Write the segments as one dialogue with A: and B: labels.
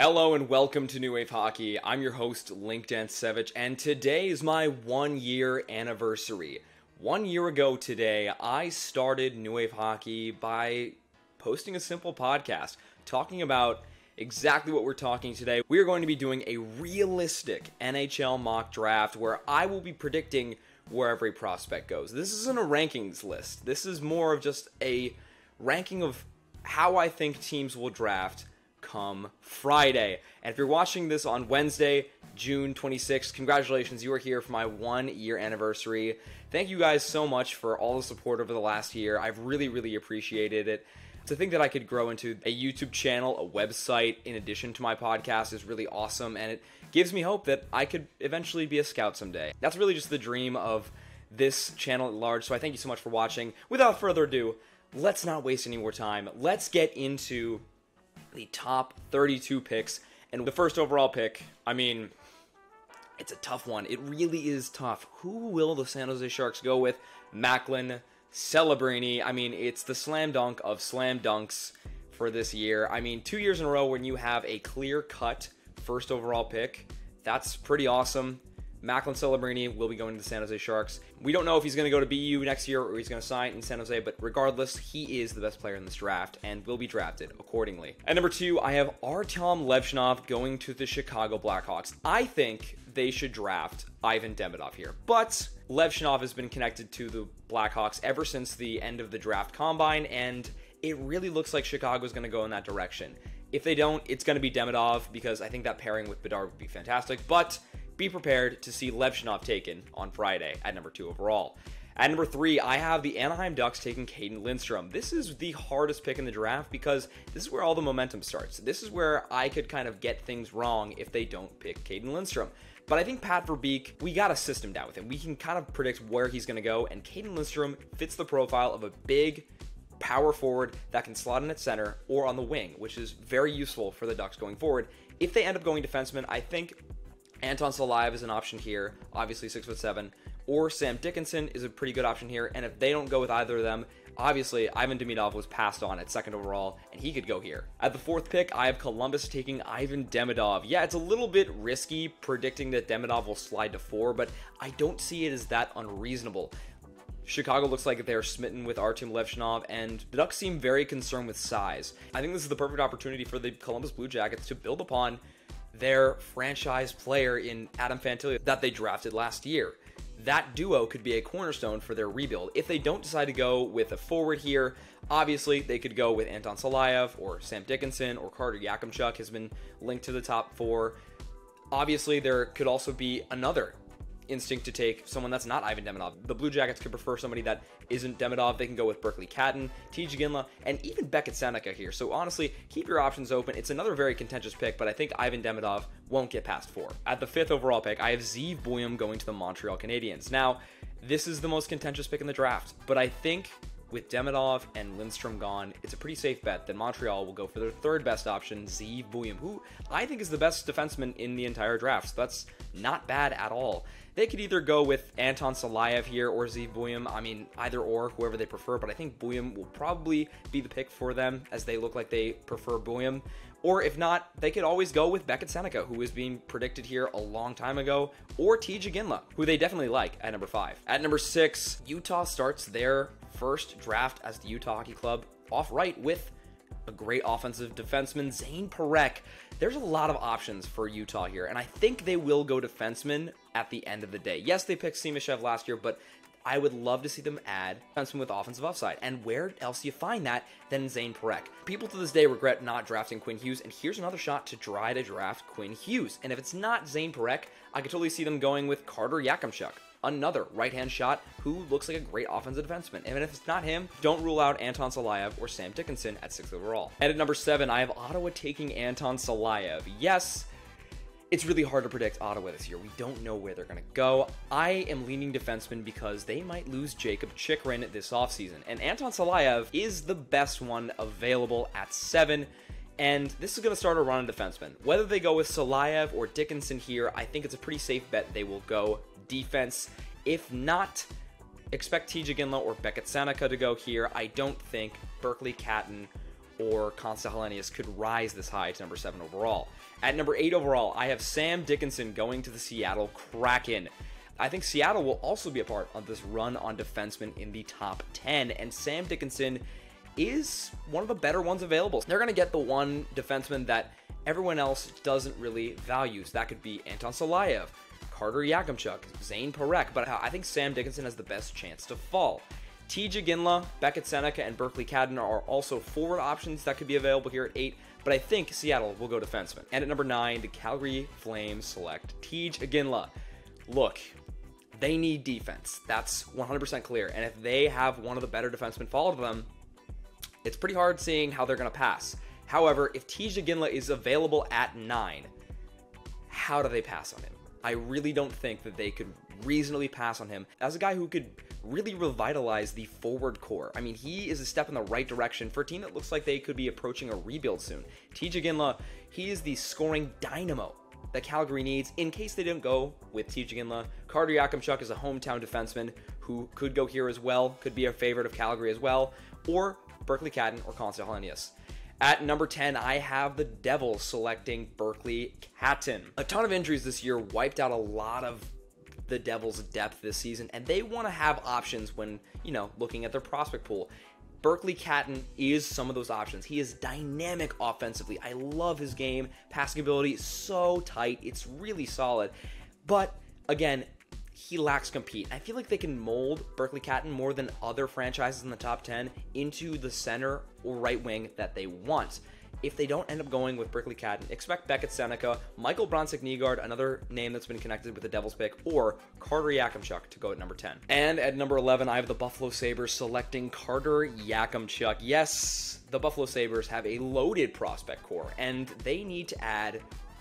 A: Hello and welcome to New Wave Hockey. I'm your host, Link Dancevich, and today is my 1-year anniversary. 1 year ago today, I started New Wave Hockey by posting a simple podcast talking about exactly what we're talking today. We are going to be doing a realistic NHL mock draft where I will be predicting where every prospect goes. This isn't a rankings list. This is more of just a ranking of how I think teams will draft come Friday. And if you're watching this on Wednesday, June 26th, congratulations, you are here for my 1-year anniversary. Thank you guys so much for all the support over the last year. I've really appreciated it. To think that I could grow into a YouTube channel, a website, in addition to my podcast is really awesome, and it gives me hope that I could eventually be a scout someday. That's really just the dream of this channel at large, so I thank you so much for watching. Without further ado, let's not waste any more time. Let's get into the top 32 picks. And the first overall pick, I mean, it's a tough one. It really is tough. Who will the San Jose Sharks go with? Macklin, Celebrini. I mean, it's the slam dunk of slam dunks for this year. I mean, 2 years in a row when you have a clear-cut first overall pick, that's pretty awesome. Macklin Celebrini will be going to the San Jose Sharks. We don't know if he's going to go to BU next year or he's going to sign in San Jose, but regardless, he is the best player in this draft and will be drafted accordingly. At number 2, I have Artem Levshunov going to the Chicago Blackhawks. I think they should draft Ivan Demidov here, but Levshunov has been connected to the Blackhawks ever since the end of the draft combine, and it really looks like Chicago is going to go in that direction. If they don't, it's going to be Demidov because I think that pairing with Bedard would be fantastic, but be prepared to see Levshunov taken on Friday at number 2 overall. At number 3, I have the Anaheim Ducks taking Caden Lindstrom. This is the hardest pick in the draft because this is where all the momentum starts. This is where I could kind of get things wrong if they don't pick Caden Lindstrom. But I think Pat Verbeek, we got a system down with him. We can kind of predict where he's going to go, and Caden Lindstrom fits the profile of a big power forward that can slot in at center or on the wing, which is very useful for the Ducks going forward. If they end up going defenseman, I think Anton Salayev is an option here, obviously 6'7", or Sam Dickinson is a pretty good option here, and if they don't go with either of them, obviously Ivan Demidov was passed on at 2nd overall, and he could go here. At the 4th pick, I have Columbus taking Ivan Demidov. Yeah, it's a little bit risky predicting that Demidov will slide to 4, but I don't see it as that unreasonable. Chicago looks like they're smitten with Artem Levshunov, and the Ducks seem very concerned with size. I think this is the perfect opportunity for the Columbus Blue Jackets to build upon their franchise player in Adam Fantilli that they drafted last year. That duo could be a cornerstone for their rebuild. If they don't decide to go with a forward here, obviously they could go with Anton Salayev or Sam Dickinson, or Carter Yakimchuk has been linked to the top 4. Obviously there could also be another instinct to take someone that's not Ivan Demidov. The Blue Jackets could prefer somebody that isn't Demidov. They can go with Berkeley Catton, TJ Ginla, and even Beckett Seneca here. So honestly, keep your options open. It's another very contentious pick, but I think Ivan Demidov won't get past 4. At the 5th overall pick, I have Zeev Buium going to the Montreal Canadiens. Now, this is the most contentious pick in the draft, but I think with Demidov and Lindstrom gone, it's a pretty safe bet that Montreal will go for their 3rd best option, Zeev Buium, who I think is the best defenseman in the entire draft. So that's not bad at all. They could either go with Anton Salayev here or Zeev Buium. I mean, either or, whoever they prefer, but I think Buium will probably be the pick for them as they look like they prefer Buium. Or if not, they could always go with Beckett Seneca, who was being predicted here a long time ago, or TJ Ginla, who they definitely like at number 5. At number 6, Utah starts their first draft as the Utah Hockey Club off right with a great offensive defenseman, Zane Parekh. There's a lot of options for Utah here, and I think they will go defenseman at the end of the day. Yes, they picked Simashev last year, but I would love to see them add defenseman with offensive upside. And where else do you find that than Zane Parekh? People to this day regret not drafting Quinn Hughes, and here's another shot to try to draft Quinn Hughes. And if it's not Zane Parekh, I could totally see them going with Carter Yakimchuk, another right-hand shot who looks like a great offensive defenseman. And if it's not him, don't rule out Anton Salayev or Sam Dickinson at 6th overall. And at number 7, I have Ottawa taking Anton Salayev. Yes, it's really hard to predict Ottawa this year. We don't know where they're going to go. I am leaning defenseman because they might lose Jacob Chychrun this offseason. And Anton Salayev is the best one available at 7. And this is going to start a run on defenseman. Whether they go with Salayev or Dickinson here, I think it's a pretty safe bet they will go defense. If not, expect TJ Ginla or Beckett Seneca to go here. I don't think Berkeley Catton or Konsta Helenius could rise this high to number 7 overall. At number 8 overall, I have Sam Dickinson going to the Seattle Kraken. I think Seattle will also be a part of this run on defensemen in the top 10, and Sam Dickinson is one of the better ones available. They're going to get the one defenseman that everyone else doesn't really value. So that could be Anton Salayev, Carter Yakimchuk, Zane Parekh, but I think Sam Dickinson has the best chance to fall. TJ Ginla, Beckett Seneca, and Berkeley Cadden are also forward options that could be available here at 8, but I think Seattle will go defenseman. And at number 9, the Calgary Flames select TJ Ginla. Look, they need defense. That's 100% clear, and if they have one of the better defensemen fall to them, it's pretty hard seeing how they're going to pass. However, if TJ Ginla is available at 9, how do they pass on him? I really don't think that they could reasonably pass on him as a guy who could really revitalize the forward core. I mean, he is a step in the right direction for a team that looks like they could be approaching a rebuild soon. TJ Ginla, he is the scoring dynamo that Calgary needs in case they didn't go with TJ Ginla. Carter Yakimchuk is a hometown defenseman who could go here as well, could be a favorite of Calgary as well, or Berkeley Cadden or Konsta Helenius. At number 10, I have the Devils selecting Berkeley Cadden. A ton of injuries this year wiped out a lot of the Devils' depth this season, and they want to have options when, looking at their prospect pool. Berkeley Cadden is some of those options. He is dynamic offensively. I love his game. Passing ability is so tight. It's really solid. But, again, he lacks compete. I feel like they can mold Berkeley Cadden more than other franchises in the top 10 into the center or right wing that they want. If they don't end up going with Berkeley Cadden, expect Beckett Seneca, Michael Bronczyk-Nygaard, another name that's been connected with the Devils pick, or Carter Yakimchuk to go at number 10. And at number 11, I have the Buffalo Sabres selecting Carter Yakimchuk. Yes, the Buffalo Sabres have a loaded prospect core, and they need to add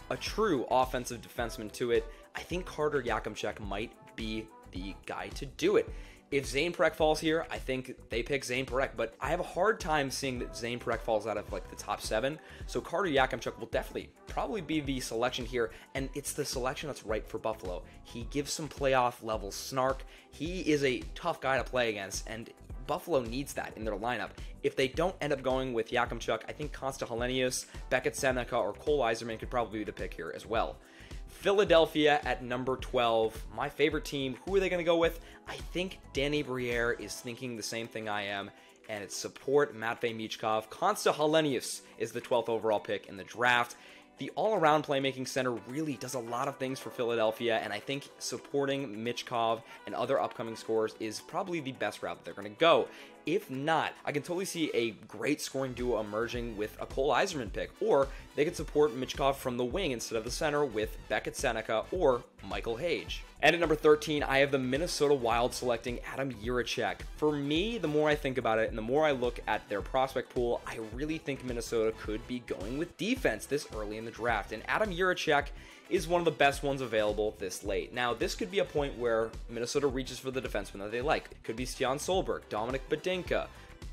A: a true offensive defenseman to it. I think Carter Yakimchuk might be the guy to do it. If Zane Parekh falls here, I think they pick Zane Parekh, but I have a hard time seeing that Zane Parekh falls out of the top 7. So Carter Yakimchuk will probably be the selection here, and it's the selection that's right for Buffalo. He gives some playoff level snark. He is a tough guy to play against, and Buffalo needs that in their lineup. If they don't end up going with Yakimchuk, I think Konsta Helenius, Beckett Seneca, or Cole Yzerman could probably be the pick here as well. Philadelphia at number 12, my favorite team. Who are they going to go with? I think Danny Briere is thinking the same thing I am, and it's support Matvei Michkov. Konsta Helenius is the 12th overall pick in the draft. The all-around playmaking center really does a lot of things for Philadelphia, and I think supporting Michkov and other upcoming scorers is probably the best route that they're going to go. If not, I can totally see a great scoring duo emerging with a Cole Yzerman pick, or they could support Michkov from the wing instead of the center with Beckett Seneca or Michael Hage. And at number 13, I have the Minnesota Wild selecting Adam Jiricek. For me, the more I think about it and the more I look at their prospect pool, I really think Minnesota could be going with defense this early in the draft. And Adam Jiricek is one of the best ones available this late. Now, this could be a point where Minnesota reaches for the defenseman that they like. It could be Stian Solberg, Dominic Badinka,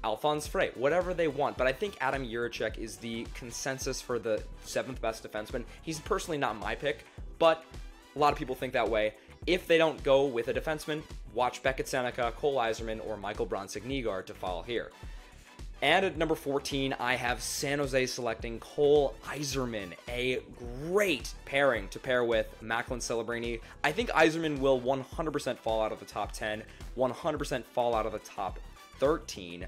A: Alphonse Frey, whatever they want. But I think Adam Jiricek is the consensus for the 7th best defenseman. He's personally not my pick, but a lot of people think that way. If they don't go with a defenseman, watch Beckett Seneca, Cole Yzerman, or Michael Bronczyk-Nygaard to follow here. And at number 14, I have San Jose selecting Cole Yzerman, a great pairing to pair with Macklin Celebrini. I think Yzerman will 100% fall out of the top 10, 100% fall out of the top 13,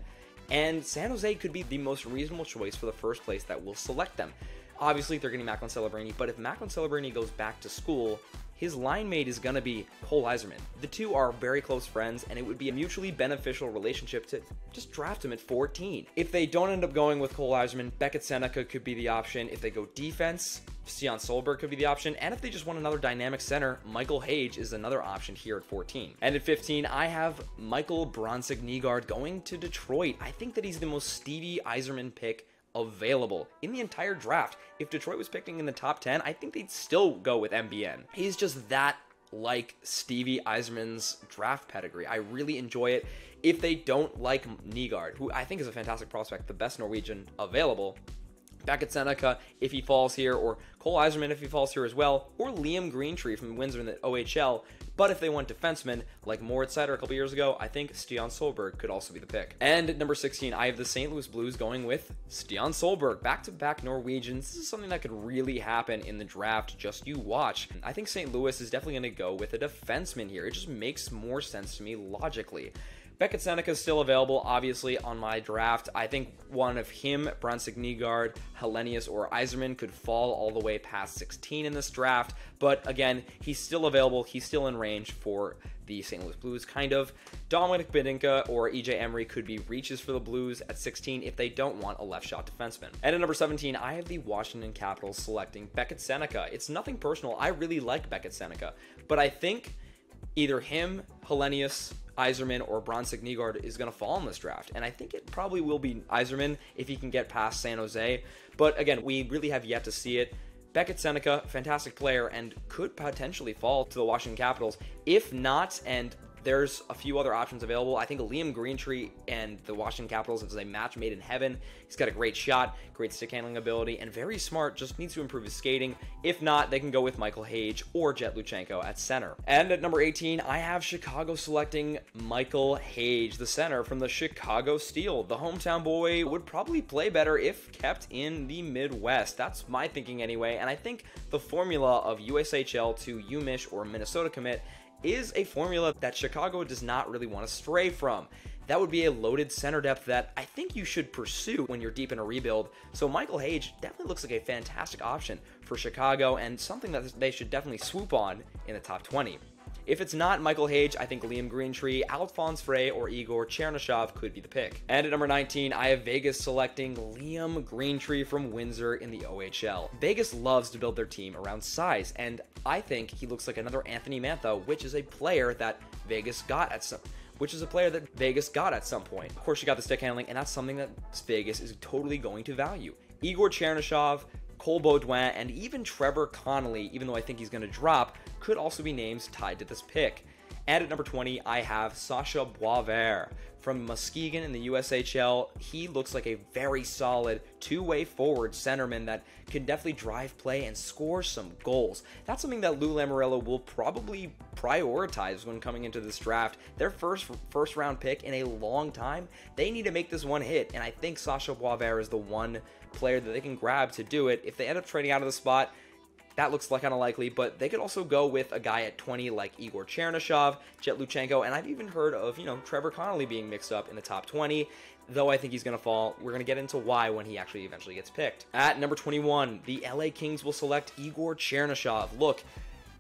A: and San Jose could be the most reasonable choice for the first place that will select them. Obviously, they're getting Macklin Celebrini, but if Macklin Celebrini goes back to school, his line mate is going to be Cole Yzerman. The two are very close friends, and it would be a mutually beneficial relationship to just draft him at 14. If they don't end up going with Cole Yzerman, Beckett Seneca could be the option. If they go defense, Stian Solberg could be the option. And if they just want another dynamic center, Michael Hage is another option here at 14. And at 15, I have Michael Bronczyk-Nygaard going to Detroit. I think that he's the most Stevie Yzerman pick available in the entire draft. If Detroit was picking in the top 10, I think they'd still go with MBN. He's just that like Stevie Yzerman's draft pedigree. I really enjoy it. If they don't like Nygaard, who I think is a fantastic prospect, the best Norwegian available, Beckett Seneca if he falls here, or Cole Iserman if he falls here as well, or Liam Greentree from Windsor in the OHL. But if they want defensemen, like Moritz Seider a couple years ago, I think Stian Solberg could also be the pick. And at number 16, I have the St. Louis Blues going with Stian Solberg. Back-to-back Norwegians. This is something that could really happen in the draft. Just you watch. I think St. Louis is definitely going to go with a defenseman here. It just makes more sense to me logically. Beckett Seneca is still available, obviously, on my draft. I think one of him, Bronsik Nygaard, Hellenius, or Iserman could fall all the way past 16 in this draft. But again, he's still available. He's still in range for the St. Louis Blues, kind of. Dominic Bedinka or EJ Emery could be reaches for the Blues at 16 if they don't want a left shot defenseman. And at number 17, I have the Washington Capitals selecting Beckett Seneca. It's nothing personal. I really like Beckett Seneca, but I think either him, Hellenius, Iserman, or Bronsik Nygaard is going to fall in this draft. And I think it probably will be Iserman if he can get past San Jose. But again, we really have yet to see it. Beckett Seneca, fantastic player, and could potentially fall to the Washington Capitals. If not, and there's a few other options available, I think Liam Greentree and the Washington Capitals is a match made in heaven. He's got a great shot, great stick handling ability, and very smart, just needs to improve his skating. If not, they can go with Michael Hage or Jet Luchenko at center. And at number 18, I have Chicago selecting Michael Hage, the center from the Chicago Steel. The hometown boy would probably play better if kept in the Midwest. That's my thinking anyway, and I think the formula of USHL to UMich or Minnesota commit is a formula that Chicago does not really want to stray from. That would be a loaded center depth that I think you should pursue when you're deep in a rebuild. So Michael Hage definitely looks like a fantastic option for Chicago and something that they should definitely swoop on in the top 20. If it's not Michael Hage, I think Liam Greentree, Alphonse Frey, or Igor Chernyshov could be the pick. And at number 19, I have Vegas selecting Liam Greentree from Windsor in the OHL. Vegas loves to build their team around size, and I think he looks like another Anthony Mantha, which is a player that Vegas got at some point. Of course, you got the stick handling, and that's something that Vegas is totally going to value. Igor Chernyshov, Cole Baudouin, and even Trevor Connolly, even though I think he's going to drop, could also be names tied to this pick. And at number 20, I have Sasha Boisvert from Muskegon in the USHL. He looks like a very solid two-way forward centerman that can definitely drive play and score some goals. That's something that Lou Lamoriello will probably prioritize when coming into this draft. Their first round pick in a long time, they need to make this one hit, and I think Sasha Boisvert is the one player that they can grab to do it. If they end up trading out of the spot, that looks like kind of likely, but they could also go with a guy at 20 like Igor Chernyshov, Jet Luchenko, and I've even heard of, Trevor Connolly being mixed up in the top 20, though I think he's going to fall. We're going to get into why when he actually eventually gets picked. At number 21, the LA Kings will select Igor Chernyshov. Look,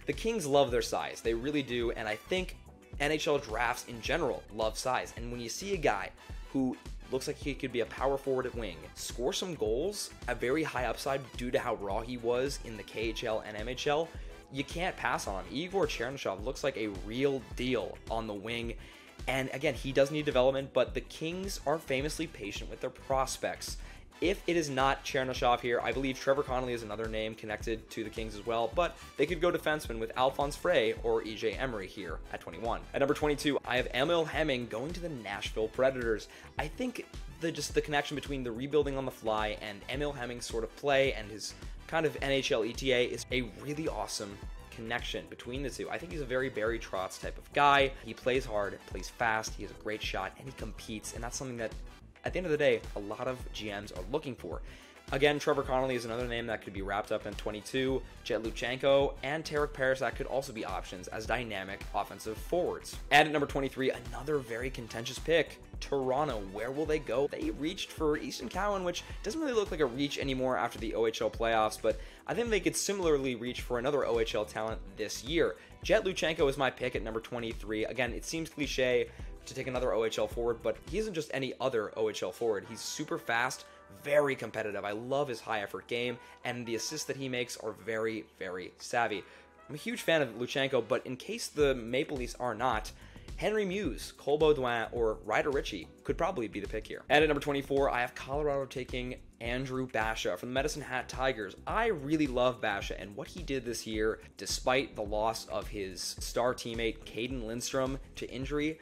A: the Kings love their size. They really do, and I think NHL drafts in general love size, and when you see a guy who looks like he could be a power forward at wing, score some goals, a very high upside due to how raw he was in the KHL and MHL, you can't pass on him. Igor Chernyshov looks like a real deal on the wing. And again, he does need development, but the Kings are famously patient with their prospects. If it is not Chernyshov here, I believe Trevor Connolly is another name connected to the Kings as well, but they could go defenseman with Alphonse Frey or EJ Emery here at 21. At number 22, I have Emil Hemming going to the Nashville Predators. I think the connection between the rebuilding on the fly and Emil Hemming's sort of play and his kind of NHL ETA is a really awesome connection between the two. I think he's a very Barry Trotz type of guy. He plays hard, plays fast, he has a great shot, and he competes, and that's something that at the end of the day, a lot of GMs are looking for. Again, Trevor Connolly is another name that could be wrapped up in 22. Jet Luchenko and Tarek Parasak could also be options as dynamic offensive forwards. And at number 23, another very contentious pick, Toronto. Where will they go? They reached for Easton Cowan, which doesn't really look like a reach anymore after the OHL playoffs, but I think they could similarly reach for another OHL talent this year. Jet Luchenko is my pick at number 23. Again, it seems cliche to take another OHL forward, but he isn't just any other OHL forward. He's super fast, very competitive. I love his high effort game, and the assists that he makes are very, very savvy. I'm a huge fan of Luchenko, but in case the Maple Leafs are not, Henry Muse, Cole Baudouin, or Ryder Ritchie could probably be the pick here. And at number 24, I have Colorado taking Andrew Basha from the Medicine Hat Tigers. I really love Basha and what he did this year, despite the loss of his star teammate Caden Lindstrom to injury.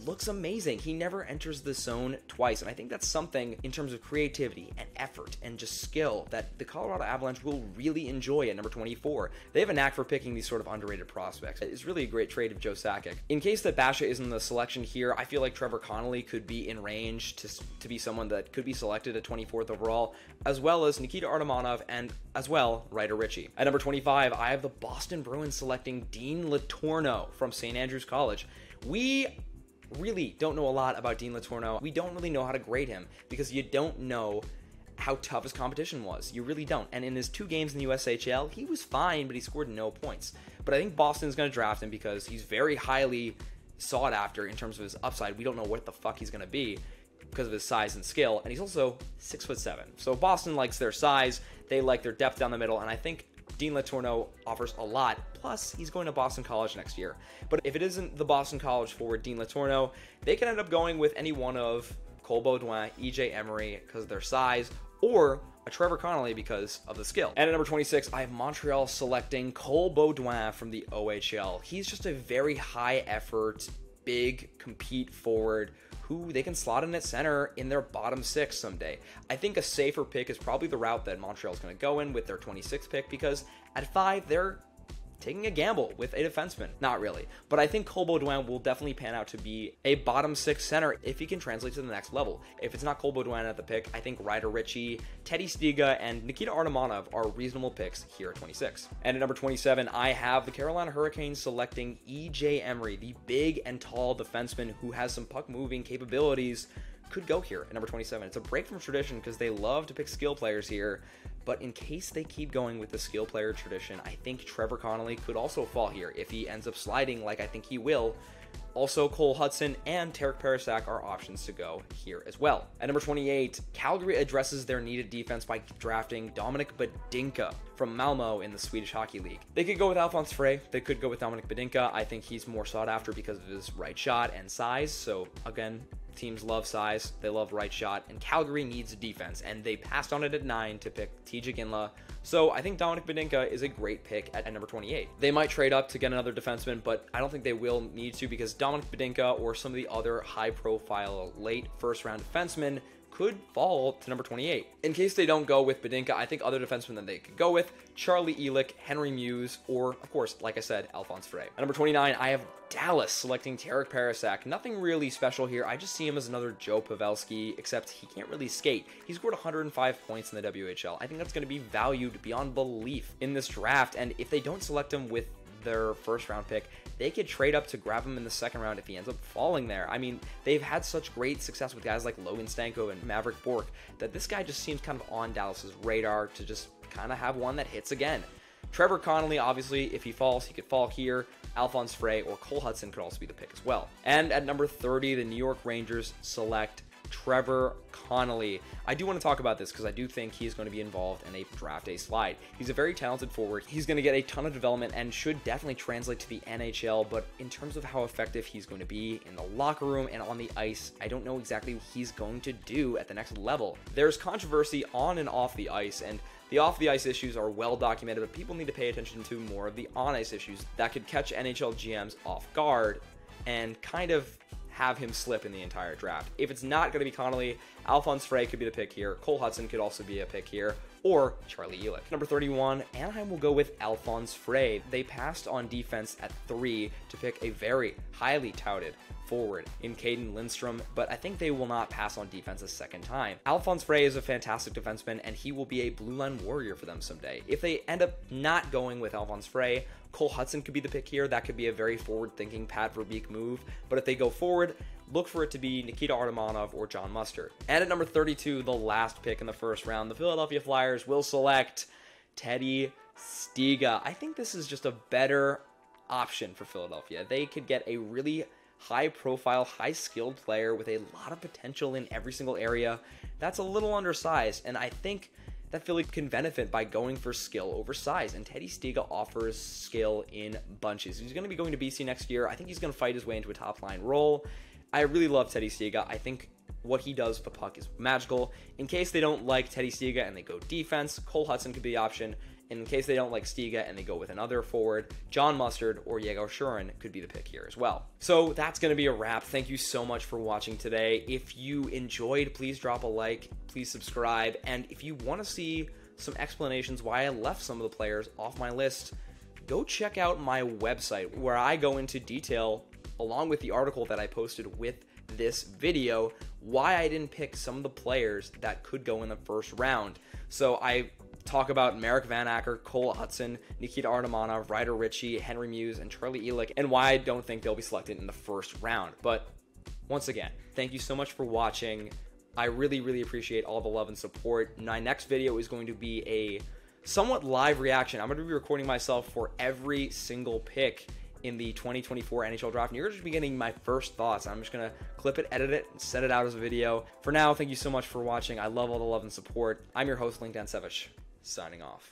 A: looks amazing. He never enters the zone twice, and I think that's something in terms of creativity and effort and just skill that the Colorado Avalanche will really enjoy at number 24. They have a knack for picking these sort of underrated prospects. It's really a great trade of Joe Sakic. In case that Basha isn't the selection here, I feel like Trevor Connolly could be in range to be someone that could be selected at 24th overall, as well as Nikita Artemonov and as well Ryder Ritchie. At number 25, I have the Boston Bruins selecting Dean Letourneau from St. Andrews College. We really don't know a lot about Dean Letourneau. We don't really know how to grade him because you don't know how tough his competition was. You really don't. And in his 2 games in the USHL, he was fine, but he scored no points. But I think Boston's going to draft him because he's very highly sought after in terms of his upside. We don't know what the fuck he's going to be because of his size and skill, and he's also 6'7". So Boston likes their size, they like their depth down the middle, and I think Dean Letourneau offers a lot. Plus, he's going to Boston College next year. But if it isn't the Boston College forward Dean Letourneau, they can end up going with any one of Cole Beaudoin, EJ Emery because of their size, or a Trevor Connolly because of the skill. And at number 26, I have Montreal selecting Cole Beaudoin from the OHL. He's just a very high effort, big compete forward who they can slot in at center in their bottom 6 someday. I think a safer pick is probably the route that Montreal's going to go in with their 26th pick because at 5, they're taking a gamble with a defenseman. Not really, but I think Cole Beaudoin will definitely pan out to be a bottom 6 center if he can translate to the next level. If it's not Cole Beaudoin at the pick, I think Ryder Ritchie, Teddy Stiga, and Nikita Artemonov are reasonable picks here at 26. And at number 27, I have the Carolina Hurricanes selecting EJ Emery, the big and tall defenseman who has some puck-moving capabilities. Could go here at number 27. It's a break from tradition because they love to pick skill players here, but in case they keep going with the skill player tradition, I think Trevor Connolly could also fall here if he ends up sliding like I think he will. Also, Cole Hudson and Tarek Parasak are options to go here as well. At number 28, Calgary addresses their needed defense by drafting Dominik Badinka from Malmo in the Swedish Hockey League. They could go with Alphonse Frey. They could go with Dominik Badinka. I think he's more sought after because of his right shot and size. So again, teams love size, they love right shot, and Calgary needs defense, and they passed on it at 9 to pick TJ Ginla. So I think Dominik Badinka is a great pick at number 28. They might trade up to get another defenseman, but I don't think they will need to because Dominik Badinka or some of the other high-profile late first-round defensemen could fall to number 28. In case they don't go with Badinka, I think other defensemen that they could go with, Charlie Ehrlich, Henry Muse, or, of course, like I said, Alphonse Frey. At number 29, I have Dallas selecting Tarek Parasak. Nothing really special here. I just see him as another Joe Pavelski, except he can't really skate. He scored 105 points in the WHL. I think that's going to be valued beyond belief in this draft, and if they don't select him with their first round pick, they could trade up to grab him in the second round if he ends up falling there. I mean, they've had such great success with guys like Logan Stanko and Maverick Bourque that this guy just seems kind of on Dallas's radar to just kind of have one that hits again. Trevor Connolly, obviously, if he falls, he could fall here. Alphonse Frey or Cole Hudson could also be the pick as well. And at number 30, the New York Rangers select Trevor Connolly. I do want to talk about this because I do think he's going to be involved in a draft day slide. He's a very talented forward. He's going to get a ton of development and should definitely translate to the NHL, but in terms of how effective he's going to be in the locker room and on the ice, I don't know exactly what he's going to do at the next level. There's controversy on and off the ice, and the off-the-ice issues are well documented, but people need to pay attention to more of the on-ice issues that could catch NHL GMs off guard and kind of have him slip in the entire draft. If it's not going to be Connolly, Alphonse Frey could be the pick here. Cole Hudson could also be a pick here, or Charlie Ehrlich. Number 31, Anaheim will go with Alphonse Frey. They passed on defense at 3 to pick a very highly touted forward in Caden Lindstrom, but I think they will not pass on defense a second time. Alphonse Frey is a fantastic defenseman, and he will be a blue line warrior for them someday. If they end up not going with Alphonse Frey, Cole Hudson could be the pick here. That could be a very forward-thinking Pat Verbeek move, but if they go forward, look for it to be Nikita Artemonov or John Mustard. And at number 32, the last pick in the first round, the Philadelphia Flyers will select Teddy Stiga. I think this is just a better option for Philadelphia. They could get a really high-profile, high-skilled player with a lot of potential in every single area that's a little undersized, and I think that Philly can benefit by going for skill over size, and Teddy Stiga offers skill in bunches. He's going to be going to BC next year. I think he's going to fight his way into a top-line role. I really love Teddy Stiga. I think what he does with the puck is magical. In case they don't like Teddy Stiga and they go defense, Cole Hudson could be the option. In case they don't like Stiga and they go with another forward, John Mustard or Yegor Shurin could be the pick here as well. So that's going to be a wrap. Thank you so much for watching today. If you enjoyed, please drop a like, please subscribe, and if you want to see some explanations why I left some of the players off my list, go check out my website where I go into detail, along with the article that I posted with this video, why I didn't pick some of the players that could go in the first round. So I talk about Marek Van Acker, Cole Hudson, Nikita Artamanov, Ryder Ritchie, Henry Muse, and Charlie Elik, and why I don't think they'll be selected in the first round. But once again, thank you so much for watching. I really, really appreciate all the love and support. My next video is going to be a somewhat live reaction. I'm going to be recording myself for every single pick in the 2024 NHL Draft, and you're just be getting my first thoughts. I'm just going to clip it, edit it, and set it out as a video. For now, thank you so much for watching. I love all the love and support. I'm your host, Link Dansevich, signing off.